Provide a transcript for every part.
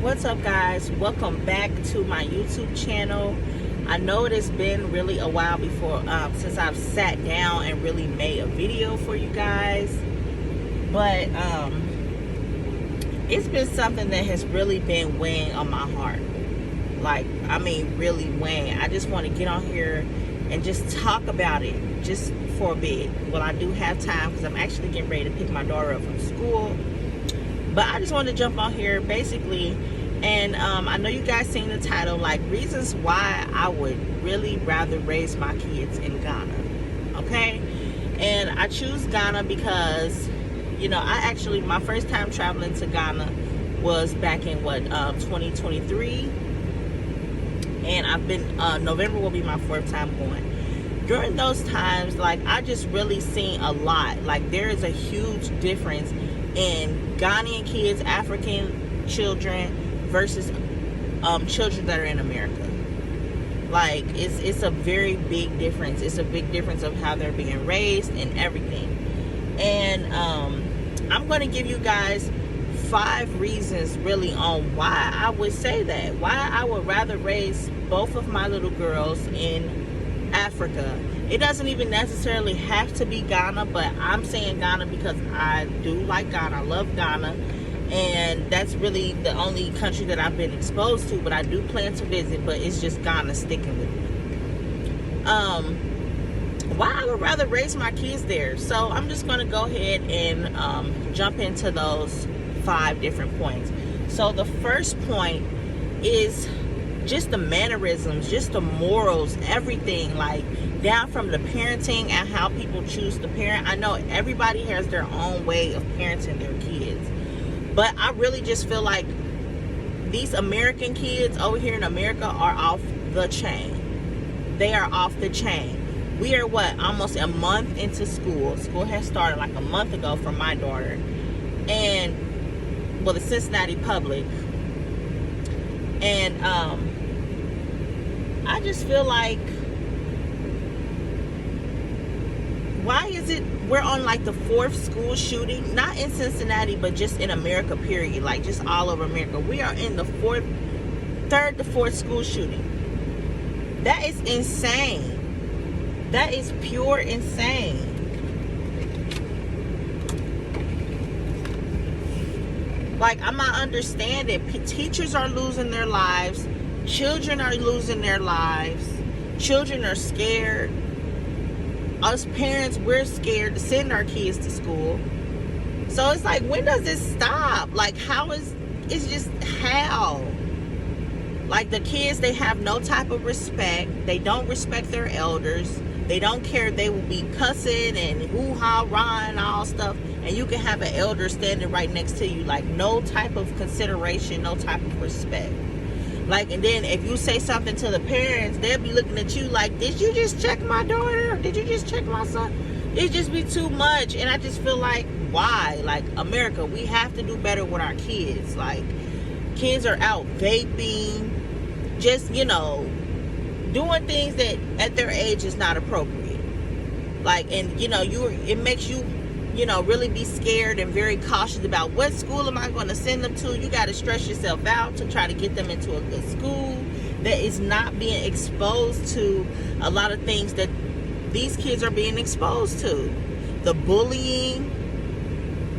What's up, guys? Welcome back to my YouTube channel. I know it has been really a while before since I've sat down and really made a video for you guys, but it's been something that has really been weighing on my heart. Like, I mean, really weighing. I just want to get on here and just talk about it just for a bit. Well, I do have time because I'm actually getting ready to pick my daughter up from school. But I just wanted to jump on here basically, and I know you guys seen the title, like reasons why I would really rather raise my kids in Ghana. Okay, and I choose Ghana because, you know, my first time traveling to Ghana was back in 2023, and I've been November will be my fourth time going. During those times, like, I just really seen a lot. Like, there is a huge difference in Ghanaian kids, African children versus children that are in America. Like, it's a very big difference. It's a big difference of how they're being raised and everything. And I'm going to give you guys 5 reasons really on why I would say that. Why I would rather raise both of my little girls in Africa. It doesn't even necessarily have to be Ghana, but I'm saying Ghana because I do like Ghana. I love Ghana, and that's really the only country that I've been exposed to, but I do plan to visit, but it's just Ghana sticking with me. Why I would rather raise my kids there. So I'm just going to go ahead and jump into those 5 different points. So the first point is just the mannerisms, just the morals, everything, like down from the parenting and how people choose to parent. I know everybody has their own way of parenting their kids, but I really just feel like these American kids over here in America are off the chain. They are off the chain. We are almost a month into school. School has started like a month ago for my daughter, and the Cincinnati Public. And I just feel like, why is it we're on like the 4th school shooting, not in Cincinnati, but just in America, period, like just all over America. We are in the 3rd to 4th school shooting. That is insane. That is pure insane. Like, I'm not understanding. Teachers are losing their lives. Children are losing their lives. Children are scared. Us parents, we're scared to send our kids to school. So it's like, when does this stop? Like, it's just how? Like, the kids, they have no type of respect. They don't respect their elders. They don't care. They will be cussing and hoo-ha, rah, and all stuff. And you can have an elder standing right next to you. Like, no type of consideration, no type of respect. Like, and then if you say something to the parents, they'll be looking at you like, did you just check my daughter? Did you just check my son? It just be too much. And I just feel like, why? Like, America, we have to do better with our kids. Like, kids are out vaping, just, you know, doing things that at their age is not appropriate. Like, and, you know, it makes you, you know, really be scared and very cautious about what school am I going to send them to. You got to stress yourself out to try to get them into a good school that is not being exposed to a lot of things that these kids are being exposed to. The bullying.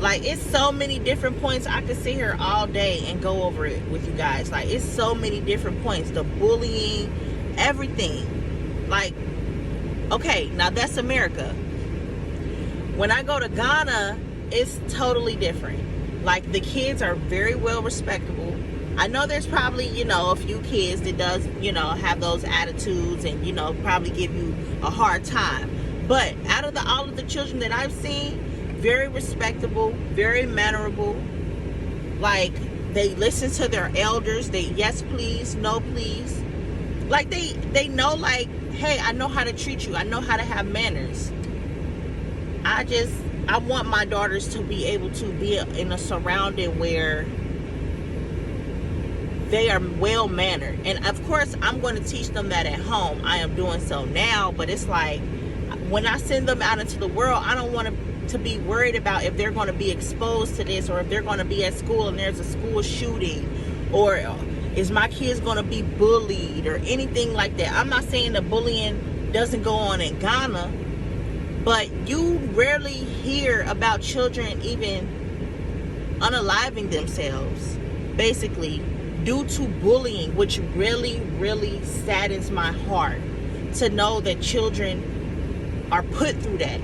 Like, it's so many different points. I could sit here all day and go over it with you guys. Like, it's so many different points. The bullying, everything. Like, okay, now that's America. When I go to Ghana, it's totally different. Like, the kids are very well respectable. I know there's probably, you know, a few kids that does, you know, have those attitudes and, you know, probably give you a hard time. But out of all of the children that I've seen, very respectable, very mannerable. Like, they listen to their elders. They, yes, please, no, please. Like, they know, like, hey, I know how to treat you. I know how to have manners. I want my daughters to be able to be in a surrounding where they are well mannered. And of course, I'm going to teach them that at home. I am doing so now, but it's like, when I send them out into the world, I don't want to be worried about if they're going to be exposed to this, or if they're going to be at school and there's a school shooting, or is my kids going to be bullied or anything like that. I'm not saying that bullying doesn't go on in Ghana, but you rarely hear about children even unaliving themselves, basically, due to bullying, which really, really saddens my heart to know that children are put through that.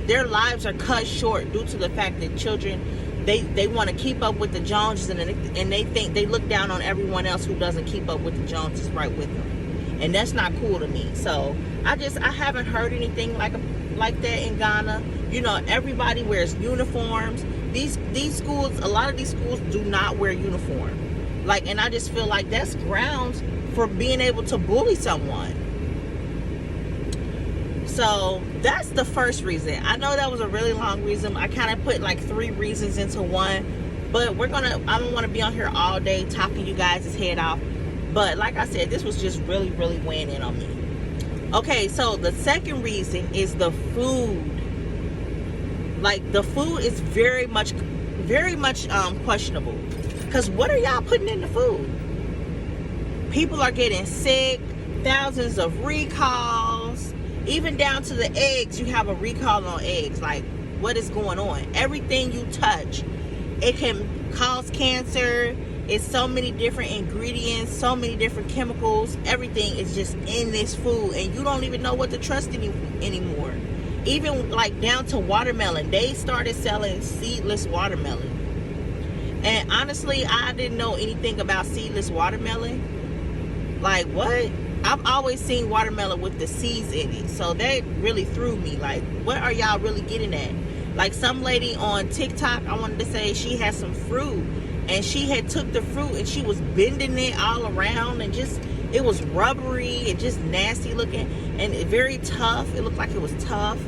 Their lives are cut short due to the fact that children, they want to keep up with the Joneses, and they think they look down on everyone else who doesn't keep up with the Joneses right with them. And that's not cool to me. So I haven't heard anything like that in Ghana. You know, everybody wears uniforms. These schools, a lot of these schools do not wear uniform. Like, and I just feel like that's grounds for being able to bully someone. So that's the first reason. I know that was a really long reason. I kind of put like 3 reasons into one, but I don't want to be on here all day talking you guys' head off. But like I said, this was just really, really weighing in on me. Okay, so the second reason is the food. Like, the food is very much questionable. Because what are y'all putting in the food? People are getting sick, thousands of recalls, even down to the eggs. You have a recall on eggs. Like, what is going on? Everything you touch, it can cause cancer. It's so many different ingredients, so many different chemicals. Everything is just in this food, and you don't even know what to trust anymore. Even like down to watermelon. They started selling seedless watermelon. And honestly, I didn't know anything about seedless watermelon. Like, what? I've always seen watermelon with the seeds in it. So that really threw me. Like, what are y'all really getting at? Like, some lady on TikTok, I wanted to say, she had some fruit. And she had took the fruit and she was bending it all around. And just, it was rubbery and just nasty looking. And very tough. It looked like it was tough.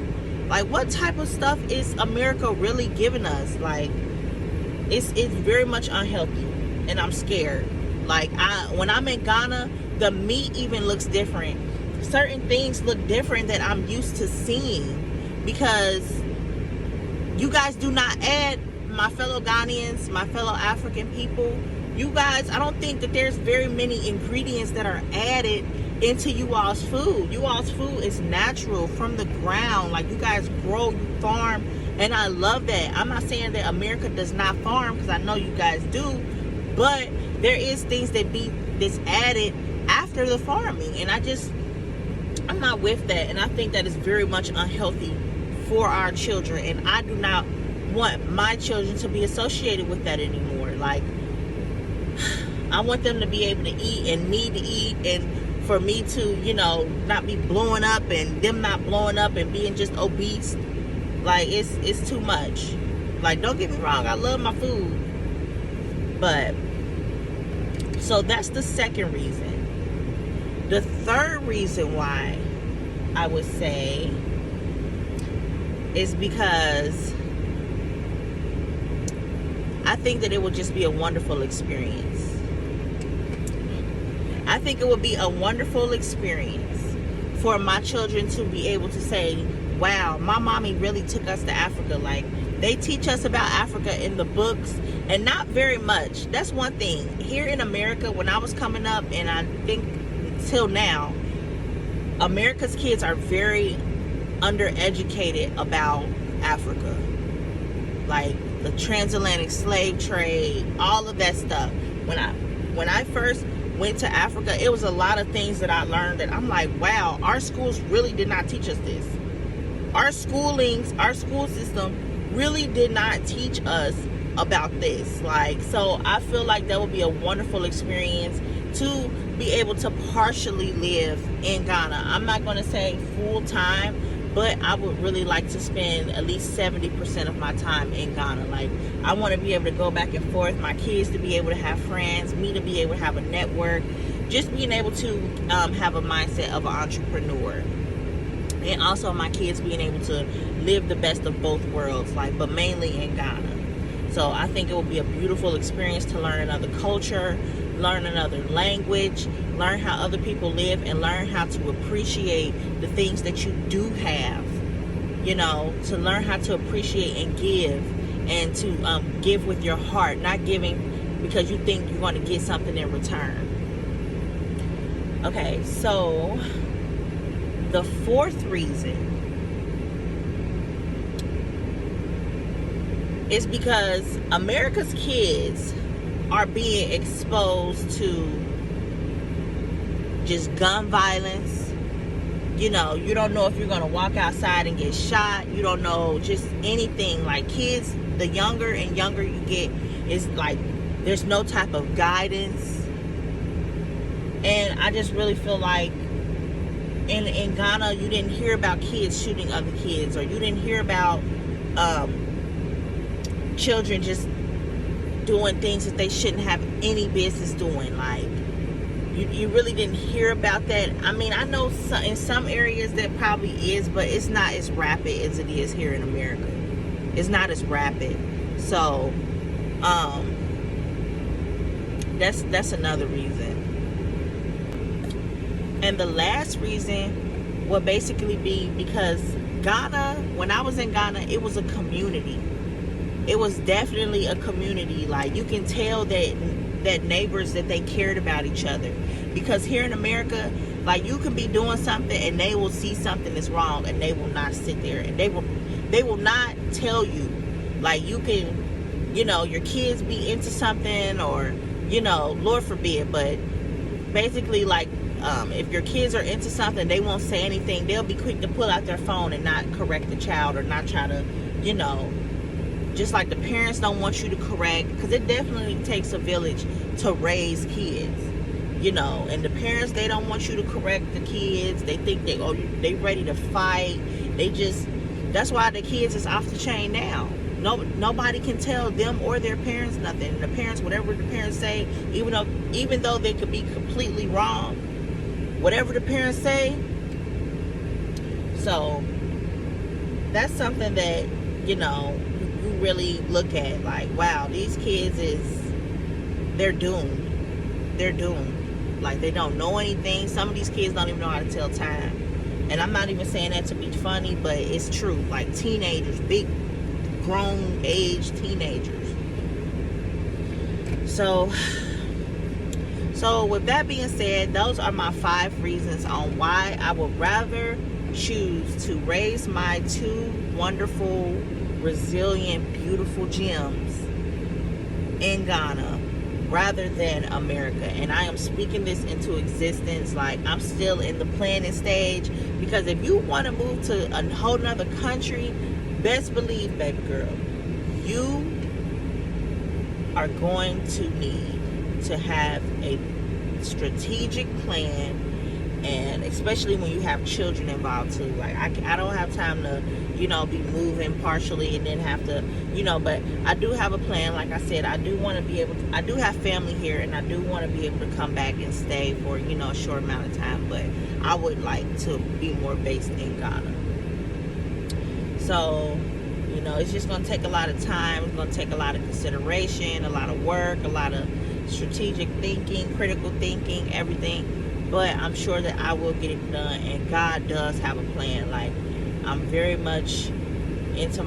Like, what type of stuff is America really giving us? Like, it's very much unhealthy, and I'm scared. Like, when I'm in Ghana, the meat even looks different. Certain things look different that I'm used to seeing, because you guys do not add, my fellow Ghanaians, my fellow African people, you guys, I don't think that there's very many ingredients that are added into you all's food. You all's food is natural from the ground. Like, you guys grow, you farm. And I love that. I'm not saying that America does not farm, because I know you guys do, but there is things that's added after the farming, and I'm not with that. And I think that is very much unhealthy for our children, and I do not want my children to be associated with that anymore. Like, I want them to be able to eat and need to eat, and for me to, you know, not be blowing up, and them not blowing up and being just obese. Like, it's too much. Like, don't get me wrong, I love my food. But, so that's the second reason. The third reason why I would say is because I think that it would just be a wonderful experience. I think it would be a wonderful experience for my children to be able to say, wow, my mommy really took us to Africa. Like, they teach us about Africa in the books, and not very much. That's one thing. Here in America, when I was coming up, and I think till now, America's kids are very undereducated about Africa. Like, the transatlantic slave trade, all of that stuff. When I first went to Africa, it was a lot of things that I learned that I'm like, wow, our schools really did not teach us this. Our school system really did not teach us about this. Like, so I feel like that would be a wonderful experience to be able to partially live in Ghana. I'm not going to say full time, but I would really like to spend at least 70% of my time in Ghana. Like, I want to be able to go back and forth, my kids to be able to have friends, me to be able to have a network, just being able to have a mindset of an entrepreneur. And also my kids being able to live the best of both worlds, like, but mainly in Ghana. So I think it will be a beautiful experience to learn another culture, learn another language, learn how other people live, and learn how to appreciate the things that you do have. You know, to learn how to appreciate and give, and to give with your heart, not giving because you think you're going to get something in return. Okay, so the fourth reason is because America's kids are being exposed to just gun violence. You know, you don't know if you're going to walk outside and get shot. You don't know just anything. Like, kids, the younger and younger you get, is like there's no type of guidance. And I just really feel like in Ghana, you didn't hear about kids shooting other kids, or you didn't hear about children just doing things that they shouldn't have any business doing. Like, you really didn't hear about that. I mean, I know in some areas that probably is, but it's not as rapid as it is here in America. It's not as rapid. So that's another reason. And the last reason would basically be because Ghana, when I was in Ghana, it was a community. It was definitely a community. Like, you can tell that neighbors, that they cared about each other. Because here in America, like, you can be doing something and they will see something that's wrong and they will not sit there and they will not tell you. Like, you can, you know, your kids be into something, or, you know, Lord forbid, but basically, like, if your kids are into something, they won't say anything. They'll be quick to pull out their phone and not correct the child, or not try to, you know, just like the parents don't want you to correct, because it definitely takes a village to raise kids, you know. And the parents, they don't want you to correct the kids. They think they ready to fight. That's why the kids is off the chain now. Nobody can tell them or their parents nothing. And the parents, whatever the parents say, even though they could be completely wrong, whatever the parents say. So that's something that, you know, you really look at, like, wow, these kids they're doomed. They're doomed. Like, they don't know anything. Some of these kids don't even know how to tell time. And I'm not even saying that to be funny, but it's true. Like, teenagers, big grown age teenagers. So with that being said, those are my 5 reasons on why I would rather choose to raise my 2 wonderful, resilient, beautiful gems in Ghana rather than America. And I am speaking this into existence. Like, I'm still in the planning stage, because if you want to move to a whole nother country, best believe, baby girl, you are going to need to have a strategic plan. And especially when you have children involved too. Like, I don't have time to, you know, be moving partially and then have to, you know, but I do have a plan. Like I said, I do want to be able to, I do have family here, and I do want to be able to come back and stay for, you know, a short amount of time, but I would like to be more based in Ghana. So, you know, it's just going to take a lot of time. It's going to take a lot of consideration, a lot of work, a lot of strategic thinking, critical thinking, everything. But I'm sure that I will get it done, and God does have a plan. Like, I'm very much into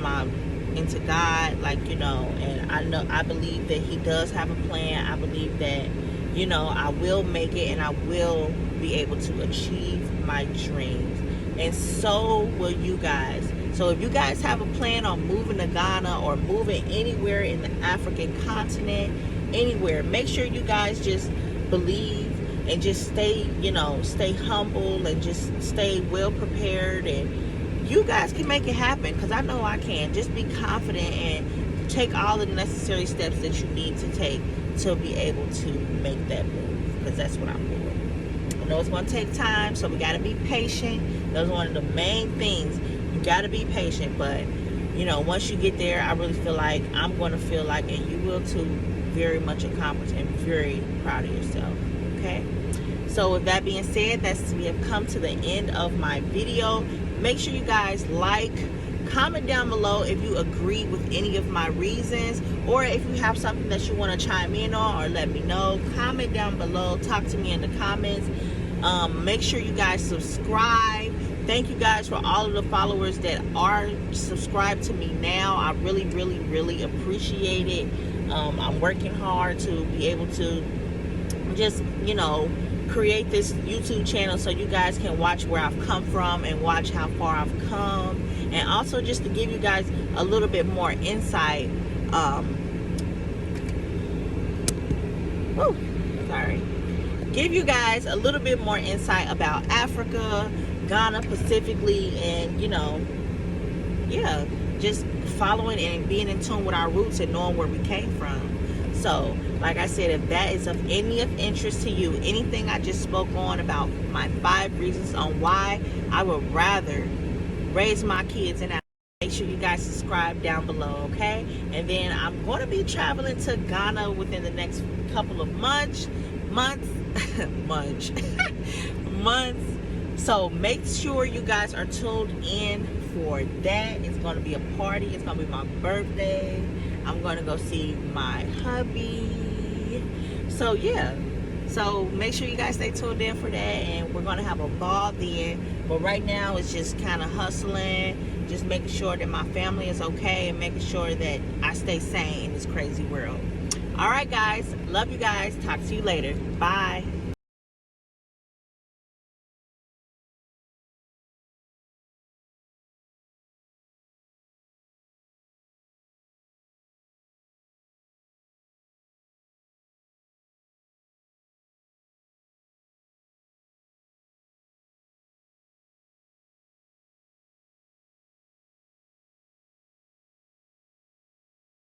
God, like, you know, and I believe that He does have a plan. I believe that, you know, I will make it, and I will be able to achieve my dreams. And so will you guys. So if you guys have a plan on moving to Ghana or moving anywhere in the African continent, anywhere, make sure you guys just believe and just stay, you know, stay humble and just stay well prepared, and you guys can make it happen, because I know I can. Just be confident and take all the necessary steps that you need to take to be able to make that move, because that's what I'm doing. I know it's going to take time, so we got to be patient. That's one of the main things. You got to be patient, but, you know, once you get there, I really feel like I'm going to feel like, and you will too, very much accomplished and very proud of yourself. Okay, so with that being said, we have come to the end of my video. Make sure you guys like, comment down below if you agree with any of my reasons, or if you have something that you want to chime in on or let me know. Comment down below, talk to me in the comments. Make sure you guys subscribe. Thank you guys for all of the followers that are subscribed to me now. I really, really, really appreciate it. I'm working hard to be able to just, create this YouTube channel so you guys can watch where I've come from and watch how far I've come, and also just to give you guys a little bit more insight. Give you guys a little bit more insight about Africa, Ghana specifically, and just following and being in tune with our roots and knowing where we came from. So, like I said, if that is of any of interest to you, anything I just spoke on about my 5 reasons on why I would rather raise my kids in Africa, make sure you guys subscribe down below, okay? And then I'm going to be traveling to Ghana within the next couple of months. So make sure you guys are tuned in for that. It's going to be a party. It's going to be my birthday. I'm going to go see my hubby. So yeah, so make sure you guys stay tuned in for that, and we're going to have a ball then. But right now it's just kind of hustling, just making sure that my family is okay and making sure that I stay sane in this crazy world. All right guys, love you guys. Talk to you later. Bye.